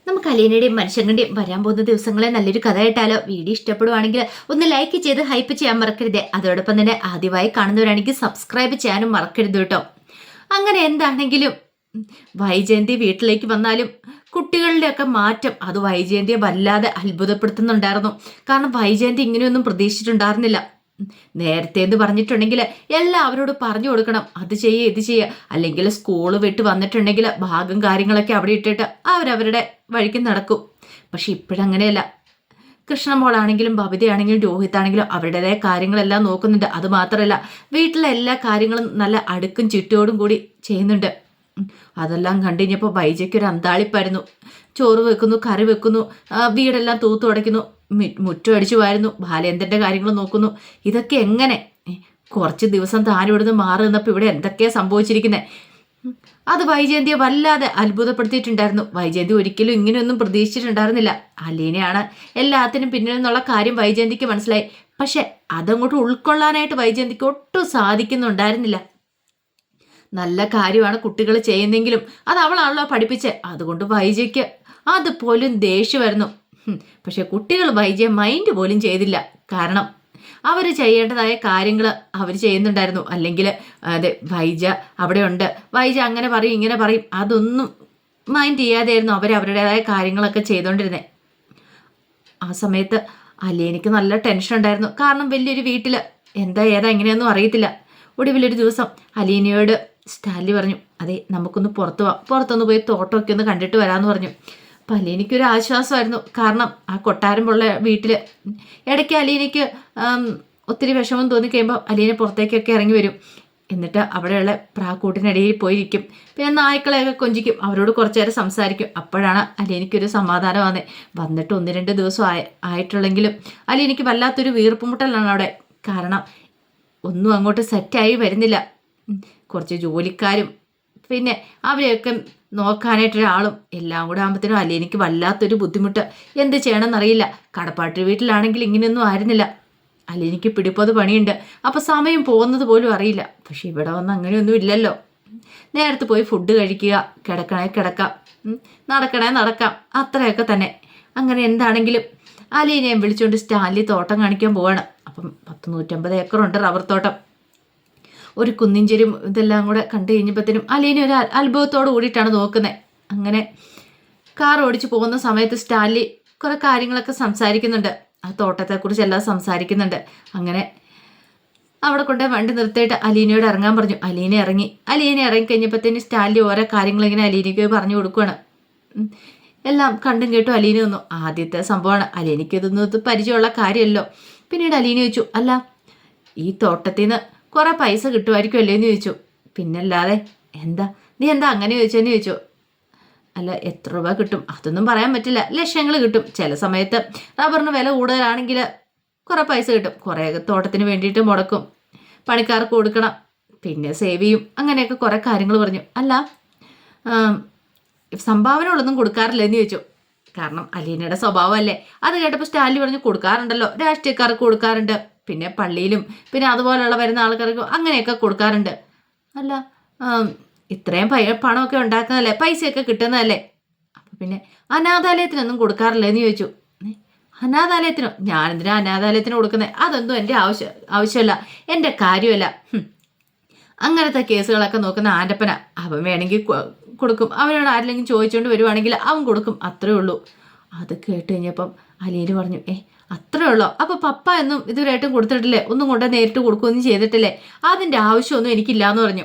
നമുക്ക് അലീനയുടെയും മനുഷ്യങ്ങളുടെയും വരാൻ പോകുന്ന ദിവസങ്ങളെ നല്ലൊരു കഥ കേട്ടാലോ? വീഡിയോ ഇഷ്ടപ്പെടുവാണെങ്കിൽ ഒന്ന് ലൈക്ക് ചെയ്ത് ഹൈപ്പ് ചെയ്യാൻ മറക്കരുത്. അതോടൊപ്പം തന്നെ ആദ്യമായി കാണുന്നവരാണെങ്കിൽ സബ്സ്ക്രൈബ് ചെയ്യാനും മറക്കരുത് കേട്ടോ. അങ്ങനെ എന്താണെങ്കിലും വൈജയന്തി വീട്ടിലേക്ക് വന്നാലും കുട്ടികളുടെയൊക്കെ മാറ്റം അത് വൈജയന്തിയെ വല്ലാതെ അത്ഭുതപ്പെടുത്തുന്നുണ്ടായിരുന്നു. കാരണം വൈജയന്തി ഇങ്ങനെയൊന്നും പ്രതീക്ഷിച്ചിട്ടുണ്ടായിരുന്നില്ല. നേരത്തെ എന്ന് പറഞ്ഞിട്ടുണ്ടെങ്കിൽ എല്ലാം അവരോട് പറഞ്ഞു കൊടുക്കണം, അത് ചെയ്യുക ഇത് ചെയ്യുക, അല്ലെങ്കിൽ സ്കൂള് വിട്ട് വന്നിട്ടുണ്ടെങ്കിൽ ഭാഗം കാര്യങ്ങളൊക്കെ അവിടെ ഇട്ടിട്ട് അവരവരുടെ വഴിക്ക് നടക്കും. പക്ഷെ ഇപ്പോഴങ്ങനെയല്ല. കൃഷ്ണമോളാണെങ്കിലും ബബിതയാണെങ്കിലും രോഹിത്താണെങ്കിലും അവരുടേതായ കാര്യങ്ങളെല്ലാം നോക്കുന്നുണ്ട്. അതുമാത്രമല്ല വീട്ടിലെ എല്ലാ കാര്യങ്ങളും നല്ല അടുക്കും ചിട്ടയോടും കൂടി ചെയ്യുന്നുണ്ട്. അതെല്ലാം കണ്ടുകഴിഞ്ഞപ്പോൾ വൈജയ്ക്കൊരു അന്താളിപ്പായിരുന്നു. ചോറ് വെക്കുന്നു, കറി വെക്കുന്നു, വീടെല്ലാം തൂത്തുടയ്ക്കുന്നു, മുറ്റം അടിച്ചു വാരുന്നു, ബാലേന്ദ്രന്റെ കാര്യങ്ങൾ നോക്കുന്നു. ഇതൊക്കെ എങ്ങനെ? കുറച്ച് ദിവസം താനിവിടുന്ന് മാറി നിന്നപ്പോൾ ഇവിടെ എന്തൊക്കെയാ സംഭവിച്ചിരിക്കുന്നത്? അത് വൈജയന്തിയെ വല്ലാതെ അത്ഭുതപ്പെടുത്തിയിട്ടുണ്ടായിരുന്നു. വൈജയന്തി ഒരിക്കലും ഇങ്ങനെയൊന്നും പ്രതീക്ഷിച്ചിട്ടുണ്ടായിരുന്നില്ല. അലീനയാണ് എല്ലാത്തിനും പിന്നിൽ നിന്നുള്ള കാര്യം വൈജയന്തിക്ക് മനസ്സിലായി. പക്ഷെ അതങ്ങോട്ട് ഉൾക്കൊള്ളാനായിട്ട് വൈജയന്തിക്ക് ഒട്ടും സാധിക്കുന്നുണ്ടായിരുന്നില്ല. നല്ല കാര്യമാണ് കുട്ടികൾ ചെയ്യുന്നെങ്കിലും അത് അവളാണല്ലോ പഠിപ്പിച്ചത്. അതുകൊണ്ട് വൈജയ്ക്ക് അതുപോലും ദേഷ്യമായിരുന്നു. പക്ഷെ കുട്ടികൾ വൈജയെ മൈൻഡ് പോലും ചെയ്തില്ല. കാരണം അവർ ചെയ്യേണ്ടതായ കാര്യങ്ങൾ അവർ ചെയ്യുന്നുണ്ടായിരുന്നു. അല്ലെങ്കിൽ അതെ, വൈജ അവിടെ ഉണ്ട്, വൈജ അങ്ങനെ പറയും ഇങ്ങനെ പറയും, അതൊന്നും മൈൻഡ് ചെയ്യാതെയായിരുന്നു അവരവരുടേതായ കാര്യങ്ങളൊക്കെ ചെയ്തുകൊണ്ടിരുന്നത്. ആ സമയത്ത് അലീനയ്ക്ക് നല്ല ടെൻഷൻ ഉണ്ടായിരുന്നു. കാരണം വലിയൊരു വീട്ടിൽ എന്താ ഏതാ എങ്ങനെയൊന്നും അറിയത്തില്ല. ഒടുവിലൊരു ദിവസം അലീനയോട് സ്റ്റാൻലി പറഞ്ഞു, അതെ നമുക്കൊന്ന് പുറത്തു പോവാം, പുറത്തൊന്ന് പോയി തോട്ടമൊക്കെ ഒന്ന് കണ്ടിട്ട് വരാമെന്ന് പറഞ്ഞു. അപ്പം അലീനയ്ക്കൊരു ആശ്വാസമായിരുന്നു. കാരണം ആ കൊട്ടാരം പോലെ വീട്ടിൽ ഇടയ്ക്ക് അലീനയ്ക്ക് ഒത്തിരി വിഷമം തോന്നിക്കഴിയുമ്പോൾ അലീന പുറത്തേക്കൊക്കെ ഇറങ്ങി വരും. എന്നിട്ട് അവിടെയുള്ള പ്രാക്കൂട്ടിനിടയിൽ പോയിരിക്കും. പിന്നെ നായ്ക്കളെയൊക്കെ കൊഞ്ചിക്കും, അവരോട് കുറച്ചു നേരം സംസാരിക്കും. അപ്പോഴാണ് അലീനയ്ക്കൊരു സമാധാനമാകുന്നത്. വന്നിട്ട് 1-2 ദിവസം ആയിട്ടുള്ളെങ്കിലും അലീനയ്ക്ക് വല്ലാത്തൊരു വീർപ്പുമുട്ടലാണ് അവിടെ. കാരണം ഒന്നും അങ്ങോട്ട് സെറ്റായി വരുന്നില്ല. കുറച്ച് ജോലിക്കാരും പിന്നെ അവരെയൊക്കെ നോക്കാനായിട്ടൊരാളും എല്ലാം കൂടെ ആകുമ്പോഴത്തേനും അലീനയ്ക്ക് വല്ലാത്തൊരു ബുദ്ധിമുട്ട്. എന്ത് ചെയ്യണമെന്നറിയില്ല. കടപ്പാട്ട് വീട്ടിലാണെങ്കിൽ ഇങ്ങനെയൊന്നും ആയിരുന്നില്ല. അലീനയ്ക്ക് പിടിപ്പത് പണിയുണ്ട്. അപ്പം സമയം പോകുന്നത് പോലും അറിയില്ല. പക്ഷെ ഇവിടെ വന്ന് അങ്ങനെയൊന്നും ഇല്ലല്ലോ. നേരത്തെ പോയി ഫുഡ് കഴിക്കുക, കിടക്കണേ കിടക്കാം, നടക്കണേ നടക്കാം, അത്രയൊക്കെ തന്നെ. അങ്ങനെ എന്താണെങ്കിലും അലീനയെ വിളിച്ചുകൊണ്ട് സ്റ്റാൻലി തോട്ടം കാണിക്കാൻ പോവാണ്. അപ്പം 150 ഏക്കറുണ്ട് റബ്ബർ തോട്ടം. ഒരു കുന്നിഞ്ചേരും ഇതെല്ലാം കൂടെ കണ്ടു കഴിഞ്ഞപ്പോഴത്തേനും അലീന ഒരു അത്ഭുതത്തോട് കൂടിയിട്ടാണ് നോക്കുന്നത്. അങ്ങനെ കാർ ഓടിച്ച് പോകുന്ന സമയത്ത് സ്റ്റാൻലി കുറെ കാര്യങ്ങളൊക്കെ സംസാരിക്കുന്നുണ്ട്. ആ തോട്ടത്തെക്കുറിച്ചെല്ലാം സംസാരിക്കുന്നുണ്ട്. അങ്ങനെ അവിടെ കൊണ്ട് വണ്ടി നിർത്തിയിട്ട് അലീനയോട് ഇറങ്ങാൻ പറഞ്ഞു. അലീന ഇറങ്ങിക്കഴിഞ്ഞപ്പോഴത്തേന് സ്റ്റാൻലി ഓരോ കാര്യങ്ങളിങ്ങനെ അലീനയ്ക്ക് പറഞ്ഞു കൊടുക്കുകയാണ്. എല്ലാം കണ്ടും കേട്ടും അലീന വന്നു. ആദ്യത്തെ സംഭവമാണ്. അലീനയ്ക്ക് ഇതൊന്നും പരിചയമുള്ള കാര്യമല്ലോ. പിന്നീട് അലീന ചോദിച്ചു, അല്ല ഈ തോട്ടത്തിൽ നിന്ന് കുറെ പൈസ കിട്ടുമായിരിക്കും എന്ന് ചോദിച്ചു. പിന്നല്ലാതെ നീ എന്താ അങ്ങനെ ചോദിച്ചെന്ന് ചോദിച്ചു. അല്ല എത്ര രൂപ കിട്ടും അതൊന്നും പറയാൻ പറ്റില്ല, ലക്ഷങ്ങൾ കിട്ടും. ചില സമയത്ത് റബ്ബറിന് വില കൂടുതലാണെങ്കിൽ കുറെ പൈസ കിട്ടും. കുറേ തോട്ടത്തിന് വേണ്ടിയിട്ട് മുടക്കും, പണിക്കാർക്ക് കൊടുക്കണം, പിന്നെ സേവ് ചെയ്യും, അങ്ങനെയൊക്കെ കുറെ കാര്യങ്ങൾ പറഞ്ഞു. അല്ല സംഭാവനകളൊന്നും കൊടുക്കാറില്ല എന്ന് ചോദിച്ചു. കാരണം അലീനയുടെ സ്വഭാവമല്ലേ. അത് കേട്ടപ്പോൾ സ്റ്റാൻലി പറഞ്ഞു, കൊടുക്കാറുണ്ടല്ലോ, രാഷ്ട്രീയക്കാർക്ക് കൊടുക്കാറുണ്ട്, പിന്നെ പള്ളിയിലും പിന്നെ അതുപോലെയുള്ള വരുന്ന ആൾക്കാർക്ക് അങ്ങനെയൊക്കെ കൊടുക്കാറുണ്ട്. അല്ല ഇത്രയും പണമൊക്കെ ഉണ്ടാക്കുന്നതല്ലേ, പൈസയൊക്കെ കിട്ടുന്നതല്ലേ, അപ്പം പിന്നെ അനാഥാലയത്തിനൊന്നും കൊടുക്കാറില്ല എന്ന് ചോദിച്ചു. അനാഥാലയത്തിനോ? ഞാനെന്തിനാ അനാഥാലയത്തിന് കൊടുക്കുന്നത്? അതൊന്നും എൻ്റെ ആവശ്യമല്ല, എൻ്റെ കാര്യമല്ല. അങ്ങനത്തെ കേസുകളൊക്കെ നോക്കുന്ന ആൻ്റപ്പന, അവൻ വേണമെങ്കിൽ കൊടുക്കും, അവനോട് ആരെങ്കിലും ചോദിച്ചുകൊണ്ട് വരുവാണെങ്കിൽ അവൻ കൊടുക്കും, അത്രേ ഉള്ളൂ. അത് കേട്ട് കഴിഞ്ഞപ്പം അലീന പറഞ്ഞു, അത്രേ ഉള്ളോ? അപ്പോൾ പപ്പ എന്നും ഇതുവരെയായിട്ടും കൊടുത്തിട്ടില്ലേ? ഒന്നും കൊണ്ട് നേരിട്ട് കൊടുക്കുകയൊന്നും ചെയ്തിട്ടില്ലേ? അതിൻ്റെ ആവശ്യമൊന്നും എനിക്കില്ല എന്ന് പറഞ്ഞു.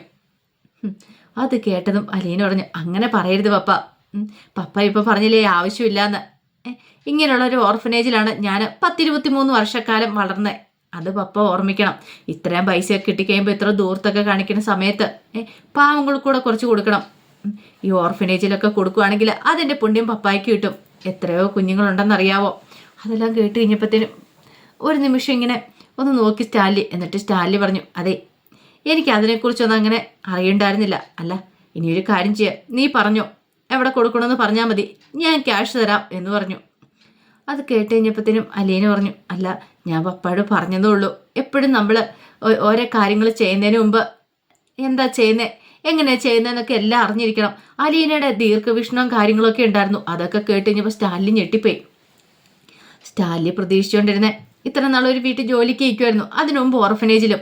അത് കേട്ടതും അലീന പറഞ്ഞു, അങ്ങനെ പറയരുത് പപ്പ. പപ്പ ഇപ്പം പറഞ്ഞില്ലേ ആവശ്യമില്ലാന്ന്. ഇങ്ങനെയുള്ളൊരു ഓർഫനേജിലാണ് ഞാൻ 10-23 വർഷക്കാലം വളർന്നത്. അത് പപ്പ ഓർമ്മിക്കണം. ഇത്രയും പൈസയൊക്കെ കിട്ടിക്കഴിയുമ്പോൾ ഇത്ര ദൂരത്തൊക്കെ കാണിക്കുന്ന സമയത്ത് പാവങ്ങൾക്ക് കൂടെ കുറച്ച് കൊടുക്കണം. ഈ ഓർഫനേജിലൊക്കെ കൊടുക്കുകയാണെങ്കിൽ അതിൻ്റെ പുണ്യം പപ്പായ്ക്ക് കിട്ടും. എത്രയോ കുഞ്ഞുങ്ങളുണ്ടെന്നറിയാവോ? അതെല്ലാം കേട്ട് കഴിഞ്ഞപ്പോഴത്തേനും ഒരു നിമിഷം ഇങ്ങനെ ഒന്ന് നോക്കി സ്റ്റാൻലി. എന്നിട്ട് സ്റ്റാൻലി പറഞ്ഞു, അതെ എനിക്ക് അതിനെക്കുറിച്ചൊന്നും അങ്ങനെ അറിയണ്ടായിരുന്നില്ല. അല്ല ഇനിയൊരു കാര്യം ചെയ്യാം, നീ പറഞ്ഞോ, എവിടെ കൊടുക്കണമെന്ന് പറഞ്ഞാൽ മതി, ഞാൻ ക്യാഷ് തരാം എന്ന് പറഞ്ഞു. അത് കേട്ട് കഴിഞ്ഞപ്പോഴത്തേനും അലീന പറഞ്ഞു, അല്ല ഞാൻ പപ്പായോട് പറഞ്ഞതേ ഉള്ളൂ, എപ്പോഴും നമ്മൾ ഓരോ കാര്യങ്ങൾ ചെയ്യുന്നതിന് മുമ്പ് എന്താ ചെയ്യുന്നത് എങ്ങനെയാ ചെയ്യുന്നതെന്നൊക്കെ എല്ലാം അറിഞ്ഞിരിക്കണം. അലീനയുടെ ദീർഘവീക്ഷണവും കാര്യങ്ങളൊക്കെ ഉണ്ടായിരുന്നു. അതൊക്കെ കേട്ട് കഴിഞ്ഞപ്പോൾ സ്റ്റാലിൻ ഞെട്ടിപ്പോയി. സ്റ്റാലിൻ പ്രതീക്ഷിച്ചുകൊണ്ടിരുന്നേ ഇത്ര നാളൊരു വീട്ടിൽ ജോലിക്ക് ഇരിക്കുമായിരുന്നു, അതിനു മുമ്പ് ഓർഫനേജിലും.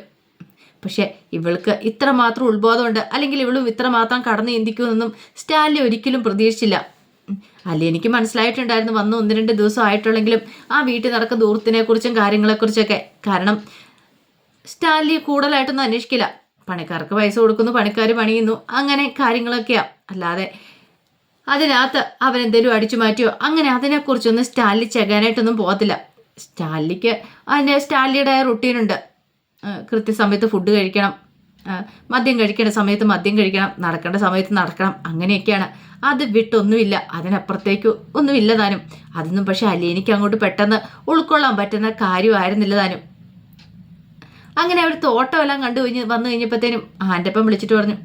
പക്ഷെ ഇവൾക്ക് ഇത്രമാത്രം ഉത്ബോധമുണ്ട്, അല്ലെങ്കിൽ ഇവളും ഇത്രമാത്രം കടന്നു ചിന്തിക്കുമെന്നൊന്നും സ്റ്റാലിൻ ഒരിക്കലും പ്രതീക്ഷിച്ചില്ല. അല്ലെ എനിക്ക് മനസ്സിലായിട്ടുണ്ടായിരുന്നു, വന്ന് 1-2 ദിവസം ആയിട്ടുള്ളെങ്കിലും ആ വീട്ടിൽ നടക്കുന്ന ദൂരത്തിനെ കുറിച്ചും കാര്യങ്ങളെക്കുറിച്ചൊക്കെ. കാരണം സ്റ്റാലിൻ കൂടുതലായിട്ടൊന്നും അന്വേഷിക്കില്ല. പണിക്കാർക്ക് പൈസ കൊടുക്കുന്നു, പണിക്കാർ പണിയുന്നു, അങ്ങനെ കാര്യങ്ങളൊക്കെയാ. അല്ലാതെ അതിനകത്ത് അവരെന്തേലും അടിച്ചു മാറ്റിയോ അങ്ങനെ അതിനെക്കുറിച്ചൊന്നും സ്റ്റാലിൻ ചെകാനായിട്ടൊന്നും പോകത്തില്ല. സ്റ്റാലിയുടെ റുട്ടീനുണ്ട്. കൃത്യസമയത്ത് ഫുഡ് കഴിക്കണം, മദ്യം കഴിക്കേണ്ട സമയത്ത് മദ്യം കഴിക്കണം, നടക്കേണ്ട സമയത്ത് നടക്കണം, അങ്ങനെയൊക്കെയാണ്. അത് വിട്ടൊന്നുമില്ല, അതിനപ്പുറത്തേക്ക് ഒന്നുമില്ല താനും. അതൊന്നും പക്ഷെ അലീനയ്ക്ക് അങ്ങോട്ട് പെട്ടെന്ന് ഉൾക്കൊള്ളാൻ പറ്റുന്ന കാര്യമായിരുന്നില്ല താനും. അങ്ങനെ അവർ തോട്ടമെല്ലാം വന്നു കഴിഞ്ഞപ്പോഴത്തേനും ആൻ്റപ്പം വിളിച്ചിട്ട് പറഞ്ഞു,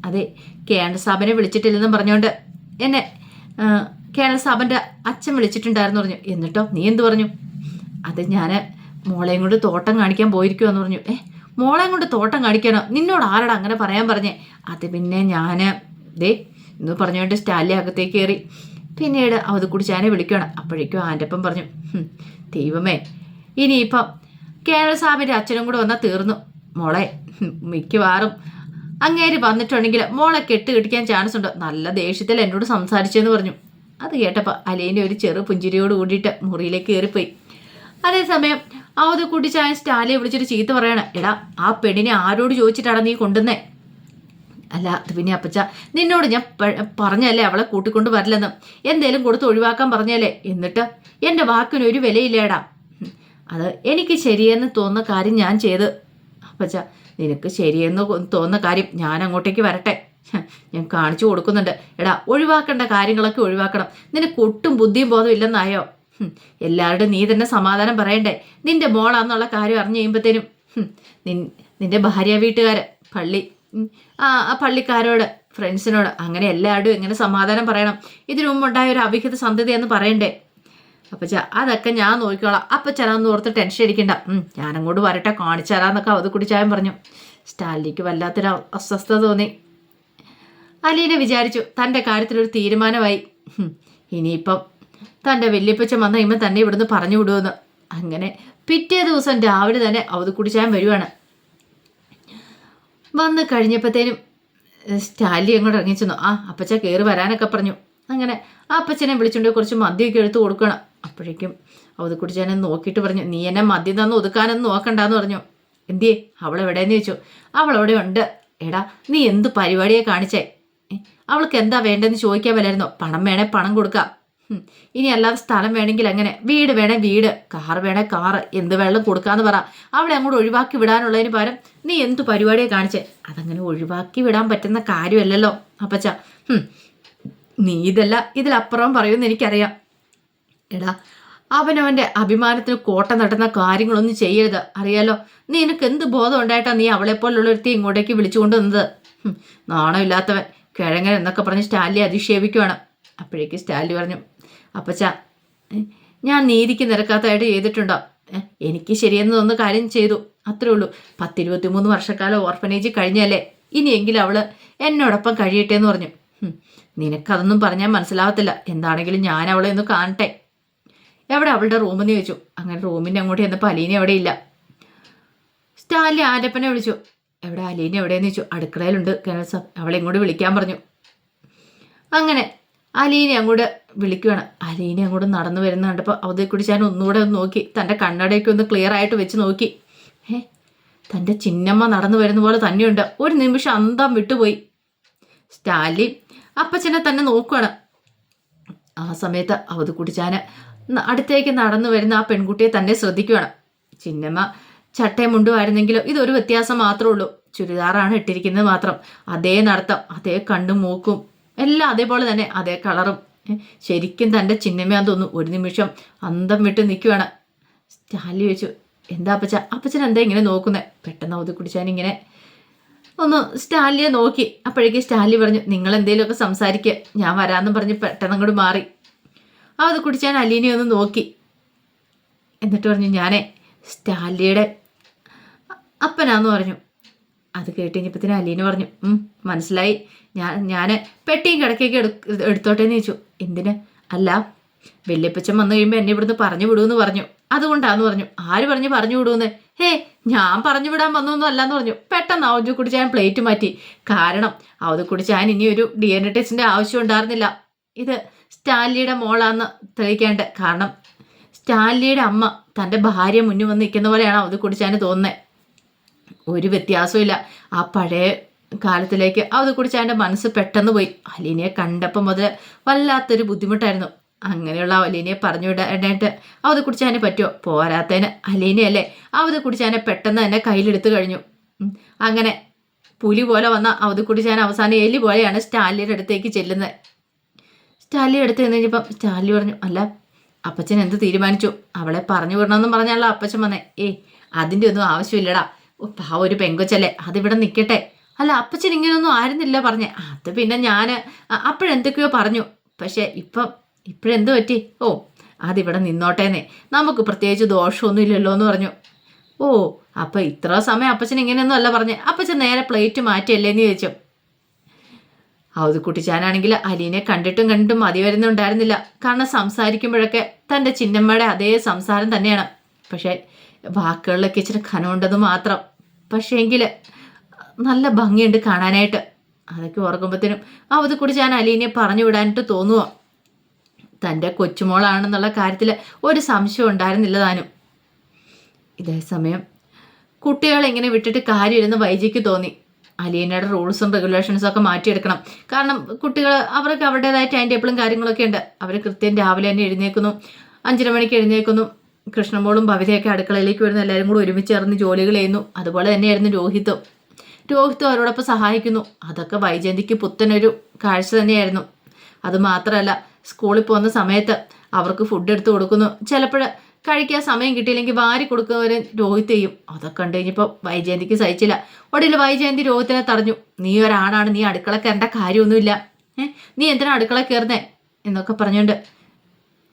അതെ കേണൽ സാബനെ വിളിച്ചിട്ടില്ലെന്നും പറഞ്ഞുകൊണ്ട് എന്നെ കേണൽ സാബൻ്റെ അച്ഛൻ വിളിച്ചിട്ടുണ്ടായിരുന്നു പറഞ്ഞു. എന്നിട്ടോ നീ എന്ത് പറഞ്ഞു? അത് ഞാൻ മോളെയും കൊണ്ട് തോട്ടം കാണിക്കാൻ പോയിരിക്കുമെന്ന് പറഞ്ഞു. മോളെയും കൊണ്ട് തോട്ടം കാണിക്കാനോ? നിന്നോട് ആരാടാ അങ്ങനെ പറയാൻ പറഞ്ഞേ? അത് പിന്നെ ഞാൻ എന്ന് പറഞ്ഞുകൊണ്ട് സ്റ്റാലിൻ അകത്തേക്ക് കയറി. പിന്നീട് അത് കുടിച്ചാനെ വിളിക്കണം. അപ്പോഴേക്കും ആൻ്റപ്പം പറഞ്ഞു, ദൈവമേ ഇനിയിപ്പം കേണൽ സാബിൻ്റെ അച്ഛനും കൂടെ വന്നാൽ തീർന്നു മോളെ. മിക്കവാറും അങ്ങേര് വന്നിട്ടുണ്ടെങ്കിൽ മോളെ കെട്ടിക്കാൻ ചാൻസ് ഉണ്ട്. നല്ല ദേഷ്യത്തിൽ എന്നോട് സംസാരിച്ചെന്ന് പറഞ്ഞു. അത് കേട്ടപ്പോൾ അലീന ഒരു ചെറു പുഞ്ചിരിയോട് കൂടിയിട്ട് മുറിയിലേക്ക് കയറിപ്പോയി. അതേസമയം അത് കുട്ടിച്ചായ സ്റ്റാലിയെ വിളിച്ചിട്ട് ചീത്ത പറയണം, എടാ ആ പെണ്ണിനെ ആരോട് ചോദിച്ചിട്ടാണ് നീ കൊണ്ടുവന്നേ? അല്ല അത് പിന്നെ അപ്പച്ച നിന്നോട് ഞാൻ പറഞ്ഞല്ലേ അവളെ കൂട്ടിക്കൊണ്ട് വരില്ലെന്ന്, എന്തേലും കൊടുത്ത് ഒഴിവാക്കാൻ പറഞ്ഞല്ലേ? എന്നിട്ട് എൻ്റെ വാക്കിനൊരു വിലയില്ലേടാ. അത് എനിക്ക് ശരിയെന്ന് തോന്നുന്ന കാര്യം ഞാൻ ചെയ്ത്. അപ്പച്ച നിനക്ക് ശരിയെന്ന് തോന്നുന്ന കാര്യം ഞാൻ അങ്ങോട്ടേക്ക് വരട്ടെ, ഞാൻ കാണിച്ചു കൊടുക്കുന്നുണ്ട്. എടാ ഒഴിവാക്കേണ്ട കാര്യങ്ങളൊക്കെ ഒഴിവാക്കണം. നിനക്ക് ഒട്ടും ബുദ്ധിയും ബോധം ഇല്ലെന്നായോ? എല്ലാവരുടെയും നീ തന്നെ സമാധാനം പറയണ്ടേ? നിന്റെ മോളാന്നുള്ള കാര്യം അറിഞ്ഞു കഴിയുമ്പോഴത്തേനും നിന്റെ ഭാര്യ വീട്ടുകാർ ആ പള്ളിക്കാരോട് ഫ്രണ്ട്സിനോട് അങ്ങനെ എല്ലാവരുടെയും എങ്ങനെ സമാധാനം പറയണം? ഇതിനു മുമ്പുണ്ടായ ഒരു അവിഹിത സന്ധതയെന്ന് പറയണ്ടേ? അപ്പച്ച അതൊക്കെ ഞാൻ നോക്കിക്കോളാം. അപ്പച്ചനാന്ന് ഓർത്ത് ടെൻഷൻ അടിക്കണ്ട, ഞാനങ്ങോട്ട് വരട്ടെ, കാണിച്ചു തരാന്നൊക്കെ അത് കുടിച്ചായും പറഞ്ഞു. സ്റ്റാലിനിക്ക് വല്ലാത്തൊരു അസ്വസ്ഥത തോന്നി. അലീന വിചാരിച്ചു തൻ്റെ കാര്യത്തിലൊരു തീരുമാനമായി. ഇനിയിപ്പം തൻ്റെ വല്യപ്പച്ചൻ വന്നു കഴിയുമ്പോൾ തന്നെ ഇവിടുന്ന് പറഞ്ഞു വിടുമെന്ന്. അങ്ങനെ പിറ്റേ ദിവസം രാവിലെ തന്നെ അവത് കുടിച്ചാൻ വരുവാണ്. വന്ന് കഴിഞ്ഞപ്പോഴത്തേനും സ്റ്റാലി അങ്ങോട്ട് ഇറങ്ങിച്ചെന്നു. അപ്പച്ച കയറി വരാനൊക്കെ പറഞ്ഞു. അങ്ങനെ ആ അപ്പച്ചനെ വിളിച്ചുകൊണ്ട് കുറച്ച് മദ്യമൊക്കെ എടുത്ത് കൊടുക്കണം. അപ്പോഴേക്കും അവത് കുടിച്ചാനെ നോക്കിയിട്ട് പറഞ്ഞു, നീ എന്നെ മദ്യം തന്ന് ഒതുക്കാനൊന്നും നോക്കണ്ടെന്ന് പറഞ്ഞു. എന്തിയേ അവളെവിടെയെന്ന് ചോദിച്ചു. അവളവിടെ ഉണ്ട്. എടാ നീ എന്ത് പരിപാടിയെ കാണിച്ചേ? അവൾക്ക് എന്താ വേണ്ടതെന്ന് ചോദിക്കാൻ വല്ലായിരുന്നോ? പണം വേണേ പണം കൊടുക്കാം, ഇനി അല്ലാതെ സ്ഥലം വേണമെങ്കിൽ അങ്ങനെ, വീട് വേണേ വീട്, കാറ് വേണേ കാറ്, എന്ത് വെള്ളം കൊടുക്കാന്ന് പറ. അവളെ അങ്ങോട്ട് ഒഴിവാക്കി വിടാനുള്ളതിന് പകരം നീ എന്ത് പരിപാടിയെ കാണിച്ചേ? അതങ്ങനെ ഒഴിവാക്കി വിടാൻ പറ്റുന്ന കാര്യമല്ലല്ലോ അപ്പച്ച. നീ ഇതിലപ്പുറം പറയുമെന്ന് എനിക്കറിയാം. എടാ അവനവൻ്റെ അഭിമാനത്തിന് കോട്ട നട്ടുന്ന കാര്യങ്ങളൊന്നും ചെയ്യരുത്, അറിയാലോ? നിനക്ക് എന്ത് ബോധം ഉണ്ടായിട്ടാ നീ അവളെപ്പോലുള്ളൊരുത്തി ഇങ്ങോട്ടേക്ക് വിളിച്ചുകൊണ്ട് വന്നത്? നാണമില്ലാത്തവൻ, കിഴങ്ങൻ എന്നൊക്കെ പറഞ്ഞ് സ്റ്റാലിനെ അധിക്ഷേപിക്കുവാണ്. അപ്പോഴേക്ക് സ്റ്റാലി പറഞ്ഞു, അപ്പച്ച ഞാൻ നീതിക്ക് നിരക്കാത്തതായിട്ട് ചെയ്തിട്ടുണ്ടോ? എനിക്ക് ശരിയെന്ന് തോന്നുന്ന കാര്യം ചെയ്തു, അത്രേ ഉള്ളൂ. 10-23 വർഷക്കാലം ഓർഫനേജ് കഴിഞ്ഞല്ലേ, ഇനിയെങ്കിലും അവള് എന്നോടൊപ്പം കഴിയട്ടെ എന്ന് പറഞ്ഞു. നിനക്കതൊന്നും പറഞ്ഞാൽ മനസ്സിലാവത്തില്ല. എന്താണെങ്കിലും ഞാൻ അവളെ ഒന്ന് കാണട്ടെ. എവിടെ അവളുടെ റൂമെന്ന് ചോദിച്ചു. അങ്ങനെ റൂമിൻ്റെ അങ്ങോട്ട് ചെന്നപ്പോൾ അലീന അവിടെ ഇല്ല. സ്റ്റാലി ആൻ്റപ്പനെ വിളിച്ചു. എവിടെ അലീന എവിടെയെന്ന് ചോദിച്ചു. അടുക്കളയിലുണ്ട് കേണൽ സാബ്, അവളെ ഇങ്ങോട്ട് വിളിക്കാൻ പറഞ്ഞു. അങ്ങനെ അലീനെ അങ്ങോട്ട് വിളിക്കുകയാണ്. അലീനെ അങ്ങോട്ട് നടന്നു വരുന്ന കണ്ടപ്പോൾ അവതെ കുടിച്ചാൻ ഒന്നുകൂടെ ഒന്ന് നോക്കി, തൻ്റെ കണ്ണടയൊക്കെ ഒന്ന് ക്ലിയർ ആയിട്ട് വെച്ച് നോക്കി. തൻ്റെ ചിന്നമ്മ നടന്നു വരുന്ന പോലെ തന്നെയുണ്ട്. ഒരു നിമിഷം അന്തം വിട്ടുപോയി. സ്റ്റാലി അപ്പച്ചനെ തന്നെ നോക്കുകയാണ്. ആ സമയത്ത് അവത് കുടിച്ചാന് അടുത്തേക്ക് നടന്നു വരുന്ന ആ പെൺകുട്ടിയെ തന്നെ ശ്രദ്ധിക്കുകയാണ്. ചിന്നമ്മ ചട്ടയും മുണ്ടുമായിരുന്നെങ്കിലും ഇതൊരു വ്യത്യാസം മാത്രമേ ഉള്ളൂ. ചുരിദാറാണ് ഇട്ടിരിക്കുന്നത് മാത്രം. അതേ നടത്തം, അതേ കണ്ണും മൂക്കും എല്ലാം അതേപോലെ തന്നെ, അതേ കളറും. ശരിക്കും തൻ്റെ ചിന്നമ്മയാന്ന് തോന്നുന്നു. ഒരു നിമിഷം അന്തം വിട്ട് നിൽക്കുകയാണ്. സ്റ്റാലി ചോദിച്ചു, എന്താ അപ്പച്ച? അപ്പച്ചൻ എന്താ ഇങ്ങനെ നോക്കുന്നത്? പെട്ടെന്ന് അവത് കുടിച്ചാനിങ്ങനെ ഒന്ന് സ്റ്റാലിനെ നോക്കി. അപ്പോഴേക്കും സ്റ്റാലി പറഞ്ഞു, നിങ്ങൾ എന്തെങ്കിലുമൊക്കെ സംസാരിക്കുക, ഞാൻ വരാമെന്നും പറഞ്ഞ് പെട്ടെന്ന് അങ്ങോട്ട് മാറി. അത് കുടിച്ചാൻ അലീനെ ഒന്ന് നോക്കി. എന്നിട്ട് പറഞ്ഞു, ഞാനേ സ്റ്റാലിയുടെ അപ്പനാന്ന് പറഞ്ഞു. അത് കേട്ട് കഴിഞ്ഞപ്പത്തിന് അലീന പറഞ്ഞു, മനസ്സിലായി, ഞാൻ പെട്ടിയും കിടക്കൊക്കെ എടുത്തോട്ടേന്ന് ചോദിച്ചു. എന്തിന്? അല്ല, വല്യപ്പച്ചൻ വന്നു കഴിയുമ്പോൾ എന്നെ ഇവിടുന്ന് പറഞ്ഞു വിടുമെന്ന് പറഞ്ഞു, അതുകൊണ്ടാന്ന് പറഞ്ഞു. ആര് പറഞ്ഞു വിടുമെന്ന്? ഞാൻ പറഞ്ഞു വിടാൻ വന്നൊന്നും അല്ലാന്ന് പറഞ്ഞു. പെട്ടെന്ന് അവധക്കുടിച്ചാൻ പ്ലേറ്റ് മാറ്റി. കാരണം അവധക്കുടിച്ചാൻ ഇനി ഒരു DNA ടെസ്റ്റിന്റെ ആവശ്യം ഉണ്ടായിരുന്നില്ല. ഇത് സ്റ്റാൻലിയുടെ മോളാന്ന് തെളിയിക്കാണ്ട്. കാരണം സ്റ്റാൻലിയുടെ അമ്മ തൻ്റെ ഭാര്യ മുന്നിൽ വന്ന് നിൽക്കുന്ന പോലെയാണ് അവധക്കുടിച്ചാന് തോന്നുന്നത്. ഒരു വ്യത്യാസവും ഇല്ല. ആ പഴയ കാലത്തിലേക്ക് അവധക്കുടിച്ചാൻ്റെ മനസ്സ് പെട്ടെന്ന് പോയി. അലീനയെ കണ്ടപ്പോൾ മുതൽ വല്ലാത്തൊരു ബുദ്ധിമുട്ടായിരുന്നു. അങ്ങനെയുള്ള അലീനയെ പറഞ്ഞു വിടാനായിട്ട് അവധക്കുടിച്ചാന് പറ്റുമോ? പോരാത്തതിന് അലീനയല്ലേ അവധക്കുടിച്ചാനെ പെട്ടെന്ന് തന്നെ കയ്യിലെടുത്ത് കഴിഞ്ഞു. അങ്ങനെ പുലി പോലെ വന്ന അവധക്കുടിച്ചാൻ അവസാനം എലി പോലെയാണ് സ്റ്റാൻലിയുടെ അടുത്തേക്ക് ചെല്ലുന്നത്. സ്റ്റാൻലിയുടെ അടുത്ത് ചെന്ന് കഴിഞ്ഞപ്പം സ്റ്റാൻലി പറഞ്ഞു, അല്ല അപ്പച്ചൻ എന്ത് തീരുമാനിച്ചു? അവളെ പറഞ്ഞു വിടണമെന്നും പറഞ്ഞാണല്ലോ അപ്പച്ചൻ വന്നേ. അതിൻ്റെ ഒന്നും ആവശ്യമില്ലടാ, ഒരു പെങ്കൊച്ചല്ലേ, അതിവിടെ നിൽക്കട്ടെ. അല്ല അപ്പച്ചൻ ഇങ്ങനെയൊന്നും ആയിരുന്നില്ല പറഞ്ഞേ. അത് പിന്നെ ഞാൻ അപ്പോഴെന്തൊക്കെയോ പറഞ്ഞു, പക്ഷെ ഇപ്പോഴെന്ത് പറ്റി? അതിവിടെ നിന്നോട്ടേന്നേ, നമുക്ക് പ്രത്യേകിച്ച് ദോഷമൊന്നും ഇല്ലല്ലോ എന്ന് പറഞ്ഞു. അപ്പം ഇത്ര സമയം അപ്പച്ചൻ ഇങ്ങനെയൊന്നും അല്ല പറഞ്ഞേ. അപ്പച്ചൻ നേരെ പ്ലേറ്റ് മാറ്റിയല്ലേന്ന് ചോദിച്ചു. അവധക്കുട്ടിച്ചാനാണെങ്കിൽ അലീനെ കണ്ടിട്ടും മതി വരുന്നുണ്ടായിരുന്നില്ല. കാരണം സംസാരിക്കുമ്പോഴൊക്കെ തൻ്റെ ചിന്നമ്മയുടെ അതേ സംസാരം തന്നെയാണ്. പക്ഷേ വാക്കുകളിലൊക്കെ ഇച്ചിരി ഖനമുണ്ടെന്ന് മാത്രം. പക്ഷേ എങ്കിൽ നല്ല ഭംഗിയുണ്ട് കാണാനായിട്ട്. അതൊക്കെ ഓർക്കുമ്പോഴത്തേനും അവധക്കുടിച്ചാൻ അലീനെ പറഞ്ഞു വിടാനായിട്ട് തോന്നുമോ? തൻ്റെ കൊച്ചുമോളാണെന്നുള്ള കാര്യത്തിൽ ഒരു സംശയം ഉണ്ടായിരുന്നില്ല താനും. ഇതേ സമയം കുട്ടികളെ ഇങ്ങനെ വിട്ടിട്ട് കാര്യമില്ലെന്ന് വൈജിക്ക് തോന്നി. അലീനയുടെ റൂൾസും റെഗുലേഷൻസും ഒക്കെ മാറ്റിയെടുക്കണം. കാരണം കുട്ടികൾ അവർക്ക് അവരുടേതായ ടൈം ടേബിളും കാര്യങ്ങളൊക്കെ ഉണ്ട്. അവർ കൃത്യം രാവിലെ തന്നെ എഴുന്നേക്കുന്നു, 5:30 മണിക്ക് എഴുന്നേക്കുന്നു. കൃഷ്ണമോളും ഭവിതയൊക്കെ അടുക്കളയിലേക്ക് വരുന്നു. എല്ലാവരും കൂടി ഒരുമിച്ച് ചേർന്ന് ജോലികൾ ചെയ്യുന്നു. അതുപോലെ തന്നെയായിരുന്നു രോഹിത്തും അവരോടൊപ്പം സഹായിക്കുന്നു. അതൊക്കെ വൈജയന്തിക്ക് പുത്തനൊരു കാഴ്ച തന്നെയായിരുന്നു. അതുമാത്രമല്ല, സ്കൂളിൽ പോകുന്ന സമയത്ത് അവർക്ക് ഫുഡ് എടുത്ത് കൊടുക്കുന്നു. ചിലപ്പോൾ കഴിക്കാൻ സമയം കിട്ടിയില്ലെങ്കിൽ വാരി കൊടുക്കുന്നവരെ രോഹിത്ത് ചെയ്യും. അതൊക്കെ കണ്ടു കഴിഞ്ഞപ്പോൾ വൈജയന്തിക്ക് സഹിച്ചില്ല. ഒടുവിൽ വൈജയന്തി രോഹിത്തിനെ തടഞ്ഞു. നീ ഒരാണാണ്, നീ അടുക്കള കയറേണ്ട കാര്യമൊന്നുമില്ല, നീ എന്തിനാ അടുക്കള കയറുന്നേ എന്നൊക്കെ പറഞ്ഞുകൊണ്ട്.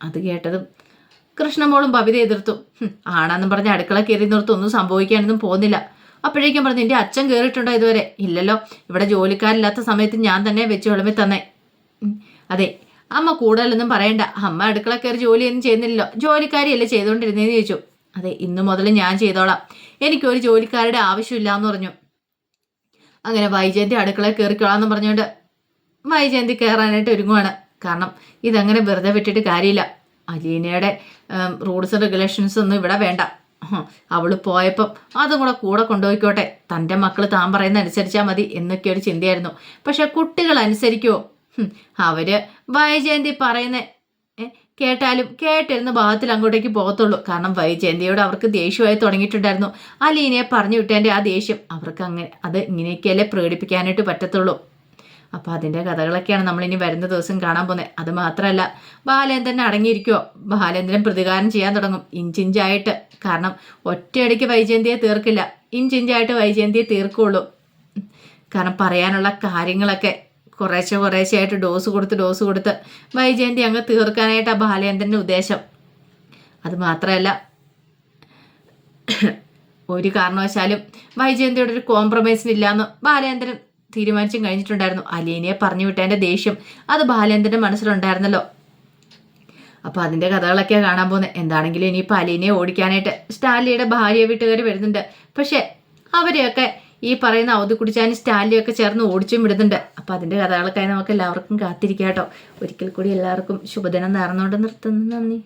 അത് കേട്ടതും കൃഷ്ണമോളും ഭവിത എതിർത്തു. ആണാന്നും പറഞ്ഞ് അടുക്കള കയറി നിർത്തൊന്നും സംഭവിക്കാനൊന്നും പോകുന്നില്ല. അപ്പോഴേക്കും പറഞ്ഞു, നിന്റെ അച്ഛൻ കയറിയിട്ടുണ്ടോ ഇതുവരെ? ഇല്ലല്ലോ, ഇവിടെ ജോലിക്കാരില്ലാത്ത സമയത്ത് ഞാൻ തന്നെ വെച്ച് വിളമ്പി തന്നെ. അതെ, അമ്മ കൂടുതലൊന്നും പറയണ്ട, അമ്മ അടുക്കള കയറി ജോലിയൊന്നും ചെയ്യുന്നില്ലല്ലോ, ജോലിക്കാരിയല്ലേ ചെയ്തുകൊണ്ടിരുന്നേന്ന് ചോദിച്ചു. അതെ, ഇന്നു മുതൽ ഞാൻ ചെയ്തോളാം, എനിക്കൊരു ജോലിക്കാരുടെ ആവശ്യമില്ല എന്ന് പറഞ്ഞു. അങ്ങനെ വൈജയന്തി അടുക്കള കയറിക്കോളാന്ന് പറഞ്ഞുകൊണ്ട് വൈജയന്തി കയറാനായിട്ട് ഒരുങ്ങുവാണ്. കാരണം ഇതങ്ങനെ വെറുതെ വിട്ടിട്ട് കാര്യമില്ല. അലീനയുടെ റൂൾസ് റെഗുലേഷൻസ് ഒന്നും ഇവിടെ വേണ്ട. അവൾ പോയപ്പം അതും കൂടെ കൊണ്ടുപോയിക്കോട്ടെ, തൻ്റെ മക്കൾ താൻ പറയുന്ന അനുസരിച്ചാൽ മതി എന്നൊക്കെ ഒരു ചിന്തയായിരുന്നു. പക്ഷെ കുട്ടികൾ അനുസരിക്കുമോ? അവര് വൈജയന്തി പറയുന്ന കേട്ടാലും കേട്ടിരുന്ന ഭാഗത്തിൽ അങ്ങോട്ടേക്ക് പോകത്തുള്ളൂ. കാരണം വൈജയന്തിയോട് അവർക്ക് ദേഷ്യമായി തുടങ്ങിയിട്ടുണ്ടായിരുന്നു. അലീനയെ പറഞ്ഞു വിട്ടതിൻ്റെ ആ ദേഷ്യം അവർക്ക് അത് ഇങ്ങനെയൊക്കെയല്ലേ പ്രകടിപ്പിക്കാനായിട്ട് പറ്റത്തുള്ളൂ. അപ്പോൾ അതിൻ്റെ കഥകളൊക്കെയാണ് നമ്മളിനി വരുന്ന ദിവസം കാണാൻ പോകുന്നത്. അത് മാത്രമല്ല, ബാലേന്ദ്രൻ അടങ്ങിയിരിക്കുമോ? ബാലേന്ദ്രൻ പ്രതികാരം ചെയ്യാൻ തുടങ്ങും ഇഞ്ചിഞ്ചായിട്ട്. കാരണം ഒറ്റയടിക്ക് വൈജയന്തിയെ തീർക്കില്ല, ഇഞ്ചിഞ്ചായിട്ട് വൈജയന്തിയെ തീർക്കുള്ളൂ. കാരണം പറയാനുള്ള കാര്യങ്ങളൊക്കെ കുറേശ്ശെയായിട്ട് ഡോസ് കൊടുത്ത് വൈജയന്തി അങ്ങ് തീർക്കാനായിട്ടാണ് ബാലേന്ദ്രൻ്റെ ഉദ്ദേശം. അത് മാത്രമല്ല, ഒരു കാരണവശാലും വൈജയന്തിയോട് ഒരു കോംപ്രമൈസിനില്ലാന്ന് ബാലേന്ദ്രൻ തീരുമാനിച്ചും കഴിഞ്ഞിട്ടുണ്ടായിരുന്നു. അലീനയെ പറഞ്ഞു വിട്ടതിൻ്റെ ദേഷ്യം അത് ബാലേന്ദ്രൻ്റെ മനസ്സിലുണ്ടായിരുന്നല്ലോ. അപ്പോൾ അതിൻ്റെ കഥകളൊക്കെയാണ് കാണാൻ പോകുന്നത്. എന്താണെങ്കിലും ഇനിയിപ്പോൾ അലീനയെ ഓടിക്കാനായിട്ട് സ്റ്റാൻലിയുടെ ഭാര്യ വീട്ടുകാർ വരുന്നുണ്ട്. പക്ഷേ അവരെയൊക്കെ ഈ പറയുന്ന അവധക്കുടിച്ചാനും സ്റ്റാൻലിയൊക്കെ ചേർന്ന് ഓടിച്ചും വിടുന്നുണ്ട്. അപ്പോൾ അതിൻ്റെ കഥകളൊക്കെ നമുക്ക് എല്ലാവർക്കും കാത്തിരിക്കാം കേട്ടോ. ഒരിക്കൽ കൂടി എല്ലാവർക്കും ശുഭദിനം നേർന്നുകൊണ്ട് നിർത്തുന്നു. നന്ദി.